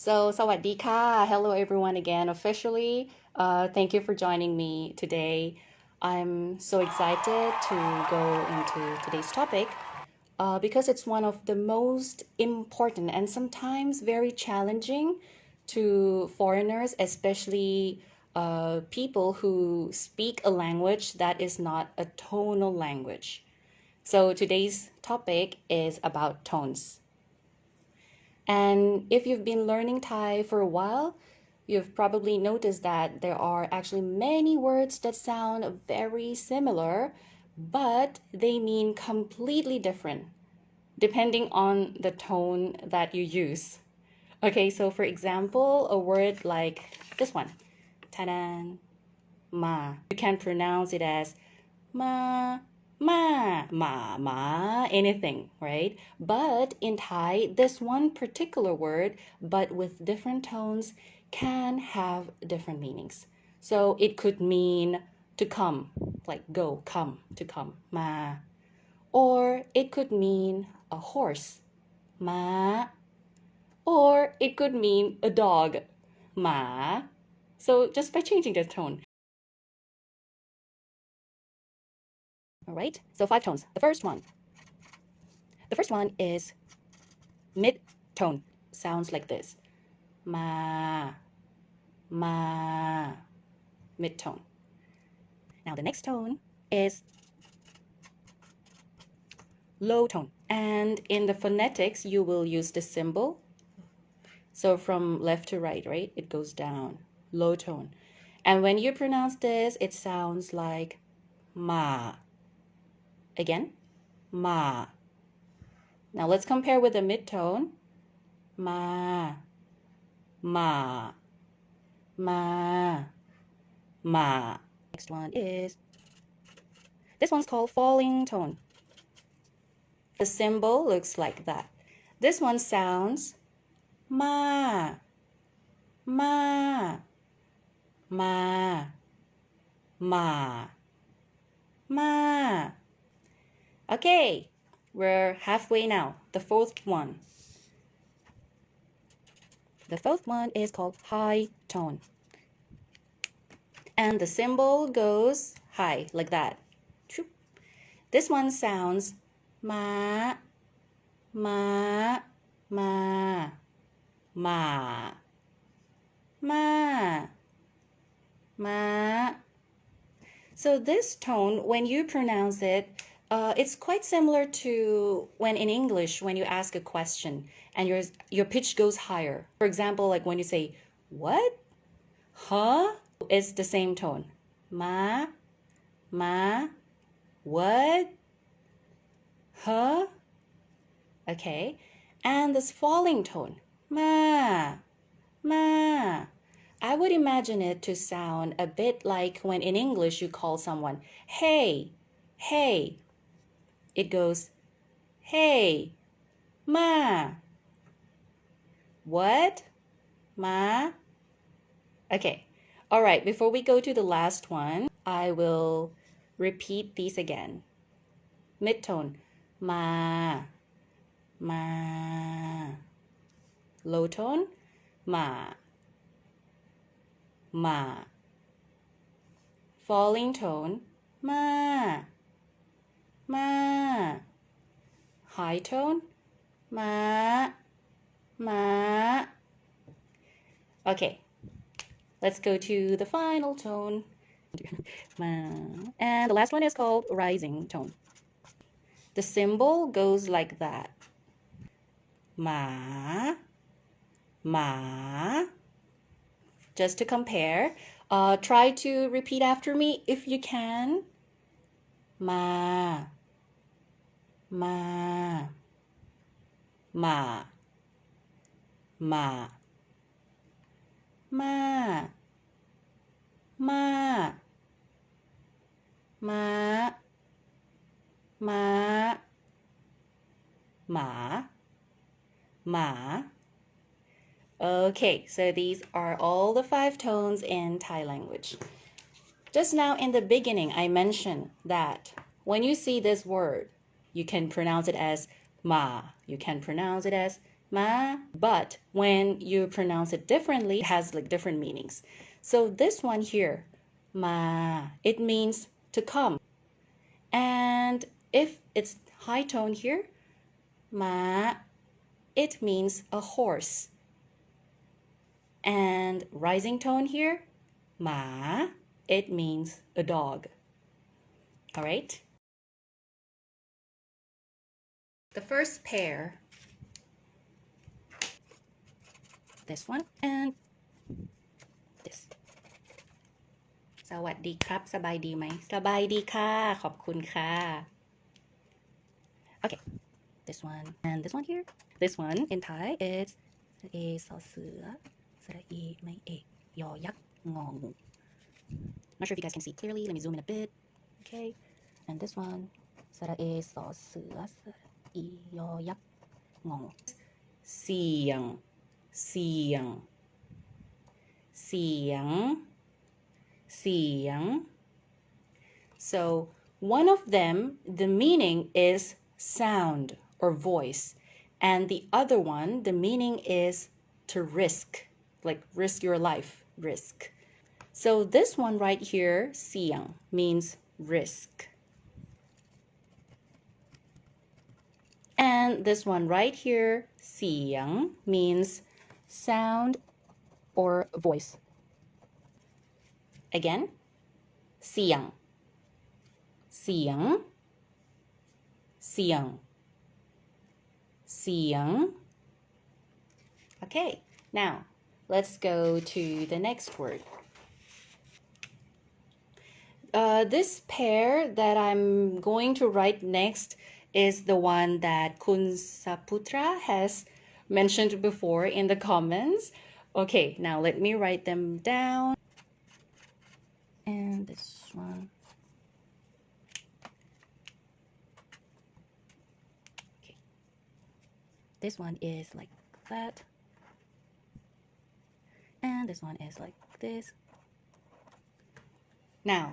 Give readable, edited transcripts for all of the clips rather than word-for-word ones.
สวัสดีค่ะ Hello everyone again officially. Thank you for joining me today. I'm so excited to go into today's topic because it's one of the most important and sometimes very challenging to foreigners, especially people who speak a language that is not a tonal language. So today's topic is about tones. And if you've been learning Thai for a while, you've probably noticed that there are actually many words that sound very similar, but they mean completely different depending on the tone that you use. Okay, so for example, a word like this one, ta-da, ma. You can pronounce it as ma, ma, anything, right? But in Thai, this one particular word, but with different tones, can have different meanings. So it could mean to come, like go, come, to come, ma. Or it could mean a horse, ma. Or it could mean a dog, ma. So just by changing the tone. All right, so 5 tones. The first one is mid-tone. Sounds like this. Ma, mid-tone. Now the next tone is low tone. And in the phonetics, you will use the symbol. So from left to right, right? It goes down, low tone. And when you pronounce this, it sounds like ma. Again, ma. Now let's compare with the mid-tone. Ma, ma. Next one is, this one's called falling tone. The symbol looks like that. This one sounds ma. Okay, we're halfway now. The fourth one. The fourth one is called high tone. And the symbol goes high, like that. This one sounds ma. So this tone, when you pronounce it, it's quite similar to when in English, when you ask a question and your pitch goes higher. For example, like when you say, what? Huh? It's the same tone. Ma, what? Huh? Okay. And this falling tone, ma. I would imagine it to sound a bit like when in English you call someone, hey. It goes, hey, ma. What? Ma? Okay. All right, before we go to the last one, I will repeat these again. Mid-tone, ma. Low tone, ma. Falling tone, ma. High tone, ma. Okay, let's go to the final tone. And the last one is called rising tone. The symbol goes like that. Ma. Just to compare, try to repeat after me if you can. Ma. Okay, so these are all the 5 tones in Thai language. Just now in the beginning, I mentioned that when you see this word, you can pronounce it as ma, you can pronounce it as ma. But when you pronounce it differently, it has like different meanings. So this one here, ma, it means to come. And if it's high tone here, ma, it means a horse. And rising tone here, ma, it means a dog. All right? The first pair, this one and this. สวัสดีครับสบายดีไหมสบายดีค่ะขอบคุณค่ะ Okay, this one and this one here. This one in Thai is สระเอสอเสือสระอีไม่เอกยอยักษ์งองู Not sure if you guys can see clearly. Let me zoom in a bit. Okay, and this one สระเอสอเสือสระอียอยักษ์งองูเสียงเสียงเสียงเสียง So one of them, the meaning is sound or voice, and the other one, the meaning is to risk, like risk your life, risk. So this one right here, เสียง means risk. And this one right here, เสียง means sound or voice. Again, เสียงเสียงเสียงเสียง Okay, now let's go to the next word. This pair that I'm going to write next is the one that Kun Saputra has mentioned before in the comments. Okay, now let me write them down. And this one. Okay. This one is like that. And this one is like this. Now,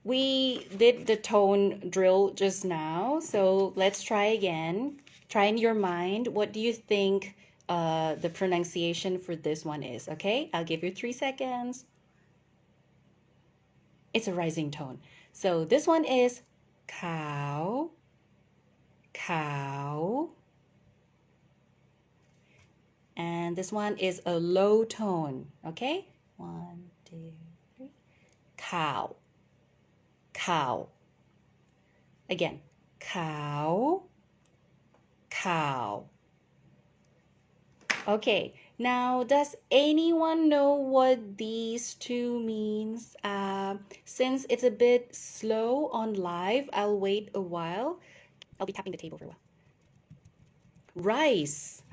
we did the tone drill just now, so let's try again. Try in your mind, what do you think the pronunciation for this one is, okay? I'll give you 3 seconds. It's a rising tone. So this one is cow, cow. And this one is a low tone, okay? 1, 2, 3. Cow, cow. Again, cow, cow. Okay, now does anyone know what these two means? Since it's a bit slow on live, I'll wait a while. I'll be tapping the table for a while. Rice.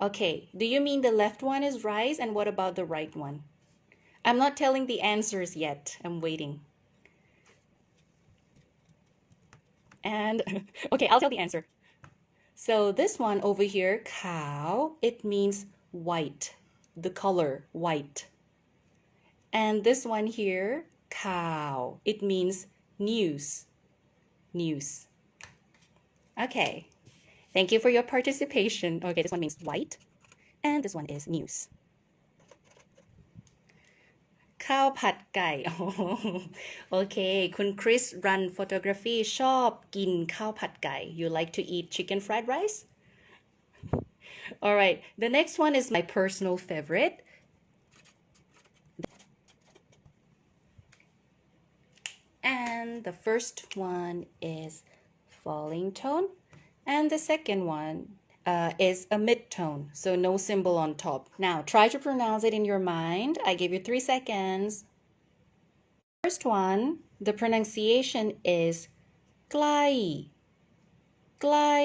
Okay, do you mean the left one is rice, and what about the right one? I'm not telling the answers yet. I'm waiting. And okay, I'll tell the answer. So this one over here, cow, it means white, the color white. And this one here, cow, it means news, news. Okay, thank you for your participation. Okay, this one means white, and this one is news. ข้าวผัดไก่ โอเคคุณคริส run photography ชอบกินข้าวผัดไก่ you like to eat chicken fried rice? All right, the next one is my personal favorite. And the first one is falling tone, and the second one is a mid-tone, so no symbol on top. Now, try to pronounce it in your mind. I give you 3 seconds. First one, the pronunciation is ใกล้ ใกล้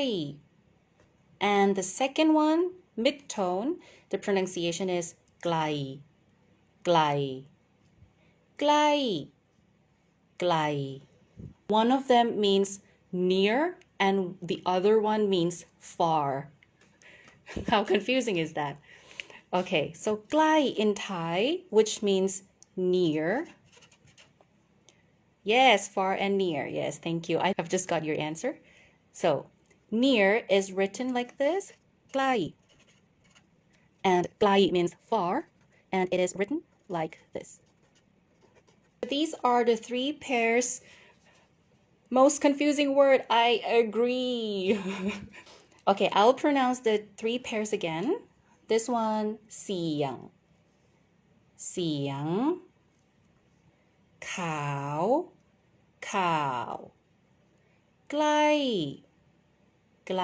And the second one, mid-tone, the pronunciation is ไกล ไกล ใกล้ ไกล One of them means near, and the other one means far. How confusing is that? Okay, so ใกล้ in Thai, which means near. Yes, far and near. Yes, thank you. I've just got your answer. So near is written like this. ใกล้ and ไกล means far, and it is written like this. These are the three pairs. Most confusing word, I agree. Okay, I'll pronounce the three pairs again. This one, เสียง เสียง ขาว ข่าว ใกล้ ไกล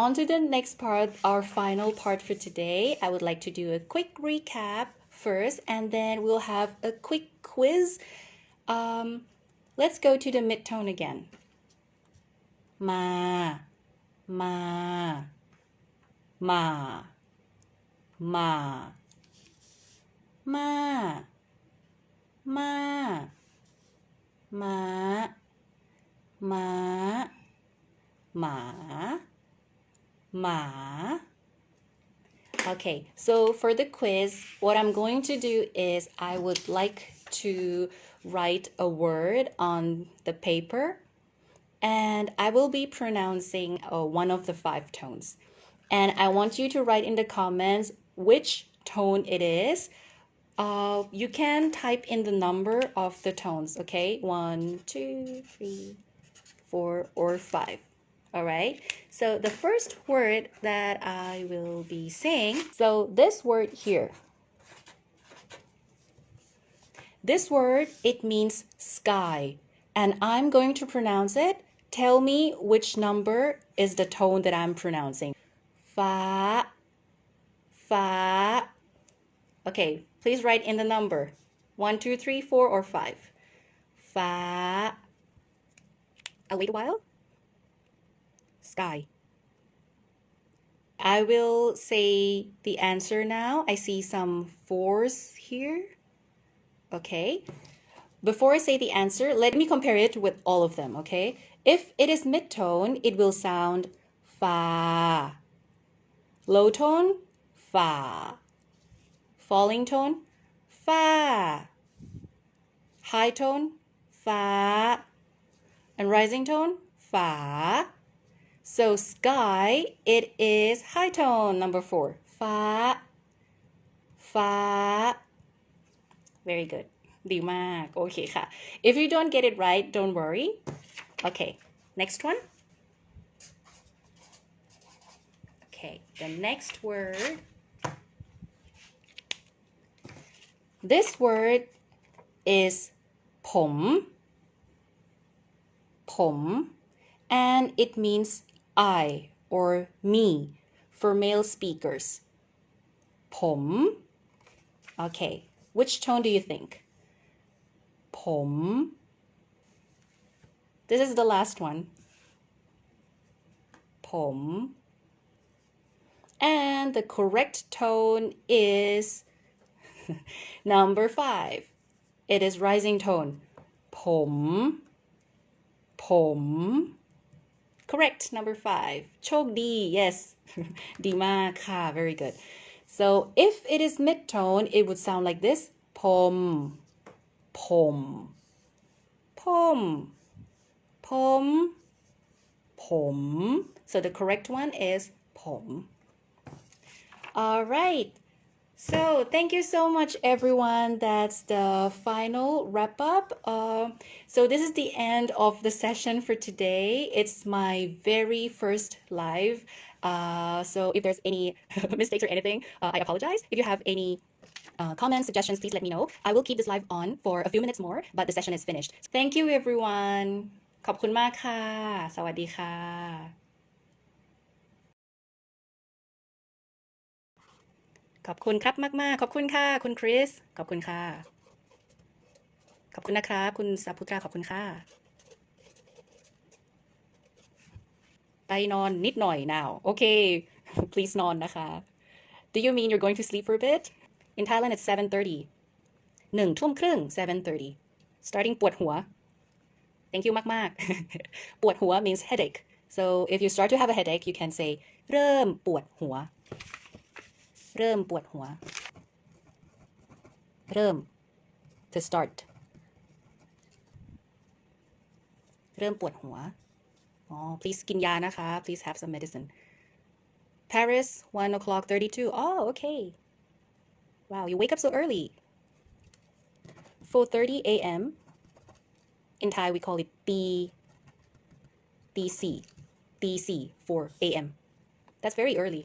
On to the next part, our final part for today. I would like to do a quick recap first, and then we'll have a quick quiz. Let's go to the mid-tone again. มา มา มา มา มา มา ม้า ม้า หมา หมา Okay, so for the quiz, what I'm going to do is I would like to write a word on the paper, and I will be pronouncing one of the 5 tones. And I want you to write in the comments which tone it is. You can type in the number of the tones, okay? 1, 2, 3, 4, or 5. All right. So the first word that I will be saying, so this word here, this word, it means sky, and I'm going to pronounce it. Tell me which number is the tone that I'm pronouncing. ฟ้า ฟ้า Okay, please write in the number. 1, 2, 3, 4, or 5. ฟ้า I'll wait a while. Sky. I will say the answer now. I see some 4s here. Okay. Before I say the answer, let me compare it with all of them, okay? If it is mid-tone, it will sound fa. Low tone, fa. Falling tone, fa. High tone, fa. And rising tone, fa. So sky, it is high tone, number 4. Fa. Fa. Very good. ดีมาก โอเคค่ะ If you don't get it right, don't worry. Okay, next one. Okay, the next word. This word is ผม ผม and it means I or me for male speakers. ผม Okay, which tone do you think? ผม This is the last one. ผม And the correct tone is number 5. It is rising tone. ผม ผม Correct, number 5. โชคดี yes. ดีมากค่ะ very good. So if it is mid-tone, it would sound like this. ผม ผม ผม ผม ผม So the correct one is ผม All right. So thank you so much, everyone. That's the final wrap up. So this is the end of the session for today. It's my very first live. So if there's any mistakes or anything, I apologize. If you have any comments, suggestions, please let me know. I will keep this live on for a few minutes more, but the session is finished. Thank you, everyone. ขอบคุณมากค่ะ สวัสดีค่ะ ขอบคุณครับมากๆ ขอบคุณค่ะ คุณคริส ขอบคุณค่ะ ขอบคุณนะครับ คุณสัพพุตรา ขอบคุณค่ะ ไปนอนนิดหน่อย now. Okay, please นอนนะคะ Do you mean you're going to sleep for a bit? In Thailand, it's 7:30. 1 ทุ่มครึ่ง 7:30. Starting ปวดหัว Thank you มากๆ ปวดหัว means headache. So if you start to have a headache, you can say เริ่มปวดหัว เริ่มปวดหัว เริ่ม to start เริ่มปวดหัว อ๋อ please กินยานะคะ please have some medicine Paris 1 o'clock 32 oh okay wow you wake up so early 4:30 a.m. in Thai we call it ตี 4 a.m. that's very early